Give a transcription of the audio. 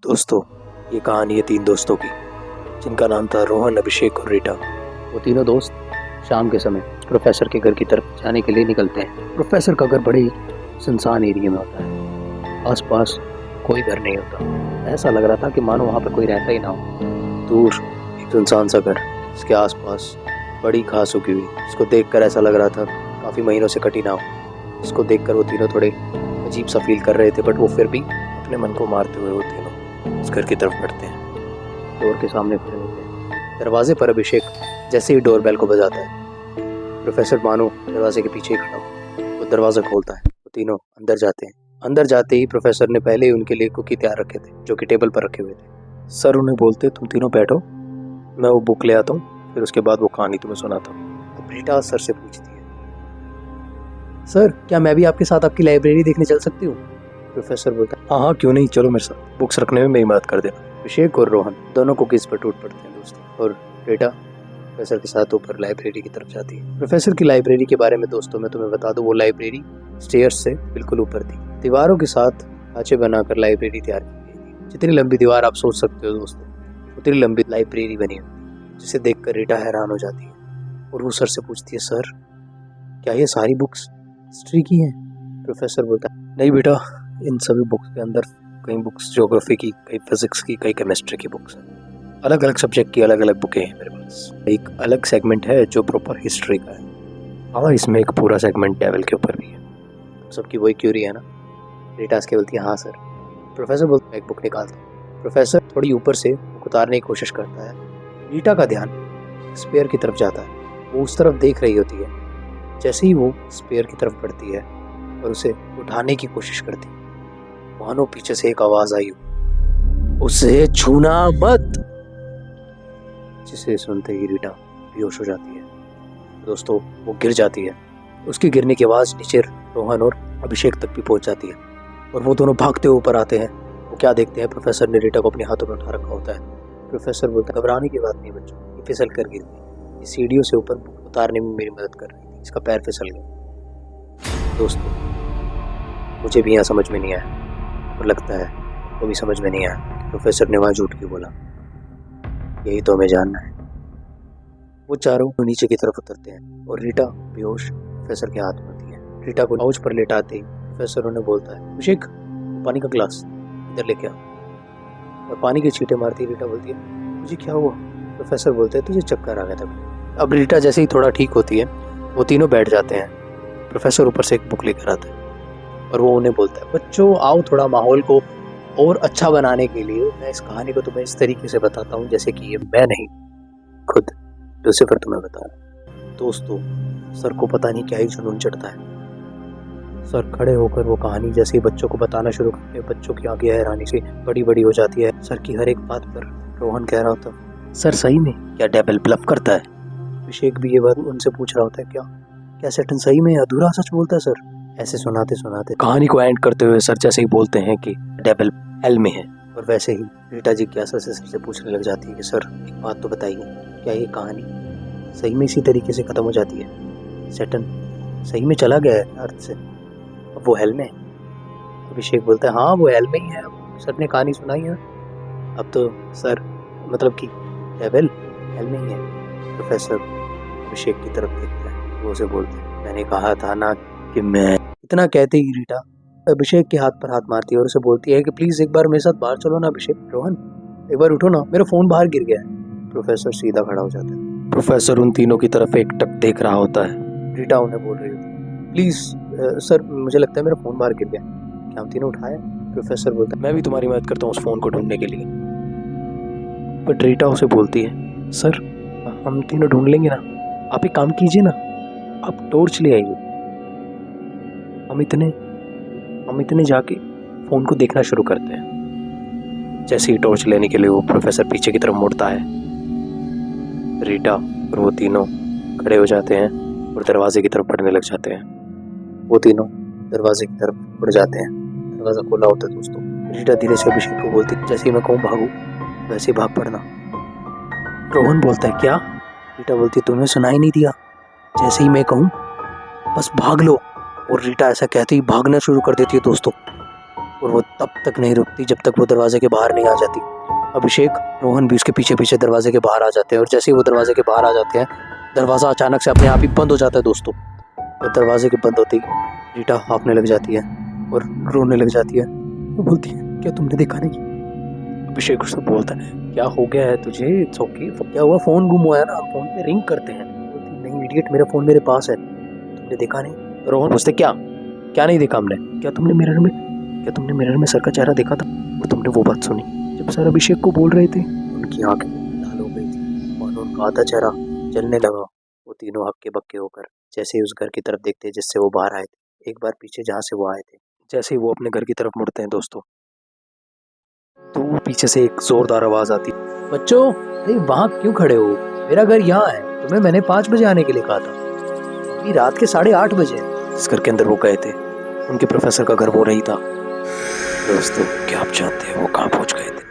दोस्तों, ये कहानी है 3 दोस्तों की, जिनका नाम था रोहन, अभिषेक और रीटा। वो तीनों दोस्त शाम के समय प्रोफेसर के घर की तरफ जाने के लिए निकलते हैं। प्रोफेसर का घर बड़े ही सुनसान एरिया में होता है। आसपास कोई घर नहीं होता। ऐसा लग रहा था कि मानो वहाँ पर कोई रहता ही ना हो। दूर एक सुनसान सा घर, जिसके आसपास बड़ी घास उगी हुई, जिसको देखकर ऐसा लग रहा था काफ़ी महीनों से कटी ना हो। जिसको देखकर वो तीनों थोड़े अजीब सा फील कर रहे थे, बट वो फिर भी अपने मन को मारते हुए वो तीनों उस घर की तरफ बढ़ते हैं। डोर के सामने खड़े होते हैं। दरवाजे पर अभिषेक जैसे ही डोरबेल को बजाता है, प्रोफेसर मानो दरवाजे के पीछे ही खड़ा हो। वो दरवाज़ा खोलता है। वो तीनों अंदर जाते हैं। अंदर जाते ही प्रोफेसर ने पहले ही उनके लिए कुकी तैयार रखे थे, जो कि टेबल पर रखे हुए थे। सर उन्हें बोलते, तुम तीनों बैठो, मैं वो बुक ले आता हूँ, फिर उसके बाद वो कहानी तुम्हें सुनाता हूँ। तो रीटा सर से पूछती है, सर क्या मैं भी आपके साथ आपकी लाइब्रेरी देखने चल सकती हूँ? प्रोफेसर बोलता है, हाँ हाँ क्यों नहीं, चलो मेरे साथ, बुक्स रखने में मेरी मदद कर देना। अभिषेक और रोहन दोनों को किस पर टूट पड़ते हैं दोस्तों, और रीटा प्रोफेसर के साथ ऊपर लाइब्रेरी की तरफ जाती है। प्रोफेसर की लाइब्रेरी के बारे में दोस्तों मैं तुम्हें बता दूं, वो लाइब्रेरी स्टेयर्स से बिल्कुल ऊपर थी। दीवारों के साथ ढांचे बनाकर लाइब्रेरी तैयार की गई थी। जितनी लंबी दीवार आप सोच सकते हो दोस्तों, उतनी लंबी लाइब्रेरी बनी हुई, जिसे देखकर रीटा हैरान हो जाती है और वो सर से पूछती है, सर क्या ये सारी बुक्स हिस्ट्री की हैं? प्रोफेसर बोलता है, नहीं बेटा, इन सभी बुक्स के अंदर कई बुक्स ज्योग्राफी की, कई फिजिक्स की, कई केमिस्ट्री की बुक्स हैं। अलग अलग सब्जेक्ट की अलग अलग बुकें हैं मेरे पास। एक अलग सेगमेंट है जो प्रॉपर हिस्ट्री का है, और इसमें एक पूरा सेगमेंट डेविल के ऊपर भी है। सबकी वही क्यूरी है ना? रीटा के बोलती है, हाँ सर। प्रोफेसर बोलता है, एक बुक निकालता है। प्रोफेसर थोड़ी ऊपर से बुक उतारने की कोशिश करता है। रीटा का ध्यान स्पेयर की तरफ जाता है। वो उस तरफ देख रही होती है। जैसे ही वो स्पेयर की तरफ बढ़ती है और उसे उठाने की कोशिश करती है, मानो पीछे से एक आवाज आई हो, उसे छूना मत, जिसे सुनते ही रीटा बेहोश हो जाती है। दोस्तों वो गिर जाती है। उसके गिरने की आवाज नीचे रोहन और अभिषेक तक भी पहुंच जाती है और वो दोनों भागते हुए ऊपर आते हैं। वो क्या देखते हैं, प्रोफेसर ने रीटा को अपने हाथों में उठा रखा होता है। प्रोफेसर बोलता है, घबराने की बात नहीं बच्चों, ये फिसल कर गिर गई, ये सीढ़ियों से ऊपर उतारने में मेरी मदद कर रही थी, इसका पैर फिसल गया। दोस्तों मुझे भी यहाँ समझ में नहीं आया, और लगता है वो भी समझ में नहीं आया कि प्रोफेसर ने वहाँ झूठ क्यों बोला। यही तो हमें जानना है। वो चारों नीचे की तरफ उतरते हैं और रीटा बेहोश प्रोफेसर के हाथ में होती है। रीटा को काउच पर लेटाते ही प्रोफेसर उन्हें बोलता है, अभिषेक पानी का ग्लास इधर लेके आओ। और पानी के छींटे मारती रीटा बोलती है, मुझे क्या हुआ? प्रोफेसर बोलते हैं, तुझे चक्कर आ गया था। अब रीटा जैसे ही थोड़ा ठीक होती है, वो तीनों बैठ जाते हैं। प्रोफेसर ऊपर से एक बुक लेकर आता है और वो उन्हें बोलता है, बच्चों आओ, थोड़ा माहौल को और अच्छा बनाने के लिए मैं इस कहानी को तुम्हें इस तरीके से बताता हूँ जैसे कि ये मैं नहीं, खुद लूसीफर तुम्हें बता रहा। दोस्तों सर को पता नहीं क्या ही जुनून चढ़ता है। सर खड़े होकर वो कहानी जैसे ही बच्चों को बताना शुरू करते हैं, बच्चों की आंखें हैरानी से बड़ी बड़ी हो जाती है। सर की हर एक बात पर रोहन कह रहा होता है, सर सही में क्या डेविल ब्लफ करता है? अभिषेक भी ये बात उनसे पूछ रहा होता है, क्या सैटन सही में अधूरा सच बोलता है सर? ऐसे सुनाते सुनाते कहानी को एंड करते हुए सर जैसे ही बोलते हैं कि डेविल हेल में है, और वैसे ही रीटा जिज्ञासा से सर से पूछने लग जाती है कि सर एक बात तो बताइए, क्या ये कहानी सही में इसी तरीके से खत्म हो जाती है? सैटन सही में चला गया है अर्थ से, अब वो हेल में है? अभिषेक बोलता है, हाँ वो हेल में ही है, अब सर ने कहानी सुनाई है, अब तो सर मतलब कि डेविल हेल में ही है। प्रोफेसर अभिषेक की तरफ देखता है, वो उसे बोलते हैं, मैंने कहा था ना कि मैं। इतना कहते ही रीटा अभिषेक के हाथ पर हाथ मारती है और उसे बोलती है कि प्लीज एक बार मेरे साथ बाहर चलो ना अभिषेक। रोहन एक बार उठो ना, मेरा फोन बाहर गिर गया है। प्रोफेसर सीधा खड़ा हो जाता है। प्रोफेसर उन तीनों की तरफ एक टक देख रहा होता है। रीटा उन्हें बोल रही होती है, प्लीज सर मुझे लगता है मेरा फोन बाहर गिर गया, क्या हम तीनों उठाए? प्रोफेसर बोलता है, मैं भी तुम्हारी मदद करता हूँ उस फोन को ढूंढने के लिए। बट रीटा उसे बोलती है, सर हम तीनों ढूंढ लेंगे ना, आप एक काम कीजिए ना, आप टॉर्च ले आइए, हम इतने जाके फोन को देखना शुरू करते हैं। जैसे ही टॉर्च लेने के लिए वो प्रोफेसर पीछे की तरफ मुड़ता है, रीटा और वो तीनों खड़े हो जाते हैं और दरवाजे की तरफ बढ़ने लग जाते हैं। वो तीनों दरवाजे की तरफ बढ़ जाते हैं। दरवाजा खोला होता है दोस्तों। रीटा धीरे से अभिषेक को बोलती है, जैसे ही मैं कहूँ भागू वैसे ही भाग पड़ना। रोहन बोलता है, क्या? रीटा बोलती है, तुम्हें सुनाई नहीं दिया? जैसे ही मैं कहूँ बस भाग लो। और रीटा ऐसा कहते ही भागना शुरू कर देती है दोस्तों। और वो तब तक नहीं रुकती जब तक वो दरवाजे के बाहर नहीं आ जाती। अभिषेक, रोहन भी उसके पीछे पीछे दरवाजे के बाहर आ जाते हैं और जैसे ही वो दरवाजे के बाहर आ जाते हैं, दरवाज़ा अचानक से अपने आप ही बंद हो जाता है दोस्तों। और दरवाजे के बंद होते ही रीटा हाँफने लग जाती है और रोने लग जाती है। वो बोलती है, क्या तुमने देखा नहीं? अभिषेक उससे बोलता है, क्या हो गया है तुझे? इट्स ओके, क्या हुआ? फोन गुम हुआ है ना, फोन पे रिंग करते हैं। बोलती, नहीं इडियट, मेरा फोन मेरे पास है, तुमने देखा नहीं? रोहन पूछते, क्या क्या नहीं देखा हमने? क्या तुमने मिरर में सर का चेहरा देखा था और तुमने वो बात सुनी जब सर अभिषेक को बोल रहे थे? उनकी आंखें लाल हो गई थी और उनका आधा चेहरा जलने लगा। वो तीनों हक्के बक्के होकर जैसे ही उस घर की तरफ देखते जिससे वो बाहर आए थे, एक बार पीछे जहाँ से वो आए थे, जैसे ही वो अपने घर की तरफ मुड़ते हैं दोस्तों, तो पीछे से एक जोरदार आवाज आती, बच्चों अरे वहाँ क्यों खड़े हो? मेरा घर यहाँ है, तुम्हें मैंने 5 बजे आने के लिए कहा था, अभी रात के 8:30 बजे। इस घर के अंदर वो गए थे, उनके प्रोफेसर का घर वो नहीं था। दोस्तों क्या आप जानते हैं वो कहाँ पहुँच गए थे?